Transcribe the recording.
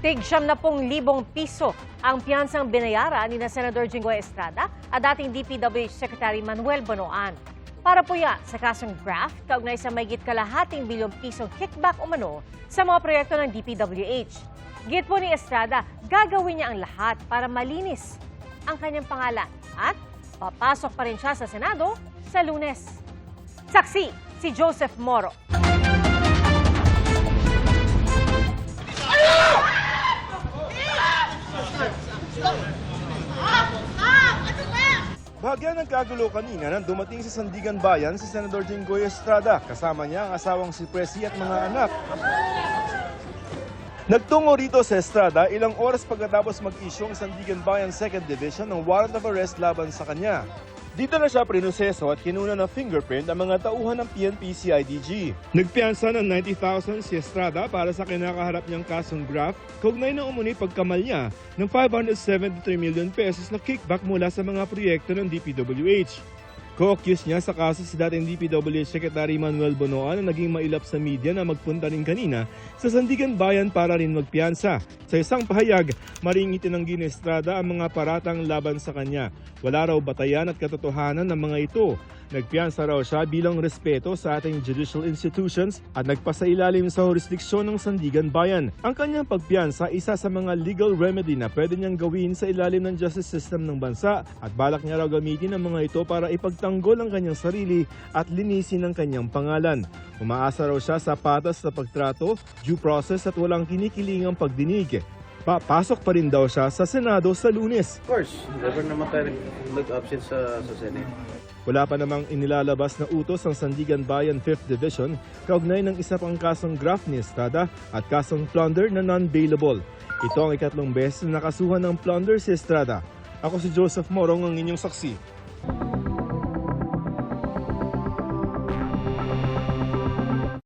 Tig 70,000 piso ang piyansang binayaran ni Senador Jinggoy Estrada at dating DPWH Secretary Manuel Bonoan. Para po yan sa kasong graft, kaugnay sa mahigit kalahating bilyong pisong kickback umano sa mga proyekto ng DPWH. Git po ni Estrada, gagawin niya ang lahat para malinis ang kanyang pangalan at papasok pa rin siya sa Senado sa Lunes. Saksi, si Joseph Moro. Bahagya nagkagulo kanina nang dumating sa Sandigan Bayan si Senador Jinggoy Estrada. Kasama niya ang asawang si Presi at mga anak. Nagtungo rito sa Estrada ilang oras pagkatapos mag-issue ang Sandigan Bayan 2nd Division ng warrant of arrest laban sa kanya. Dito na siya prinuseso at kinuna ng fingerprint ang mga tauhan ng PNP-CIDG. Nagpiyansa ng 90,000 si Estrada para sa kinakaharap niyang kasong graft, kaugnay na umuni pagkamal niya ng 573 million pesos na kickback mula sa mga proyekto ng DPWH. Co-accuse niya sa kaso si dating DPWH Secretary Manuel Bonoan na naging mailap sa media na magpunta rin kanina sa Sandigan Bayan para rin magpiyansa. Sa isang pahayag, maringit itinanggi ni Estrada ang mga paratang laban sa kanya. Wala raw batayan at katotohanan ng mga ito. Nagpiyansa raw siya bilang respeto sa ating judicial institutions at nagpasailalim sa jurisdiksyon ng Sandigan Bayan. Ang kanyang pagpiyansa isa sa mga legal remedy na pwede niyang gawin sa ilalim ng justice system ng bansa at balak niya raw gamitin ang mga ito para ipagtanggol ang kanyang sarili at linisin ang kanyang pangalan. Umaasa raw siya sa patas na pagtrato, due process at walang kinikilingang pagdinig. Papasok pa rin daw siya sa Senado sa Lunes. Of course, never naman tayo nag-absent sa Senate. Wala pa namang inilalabas na utos ang Sandigan Bayan 5th Division kaugnay ng isa pang kasong graft ni Estrada at kasong plunder na non-bailable. Ito ang ikatlong beses na nakasuhan ng plunder si Estrada. Ako si Joseph Morong, ang inyong saksi.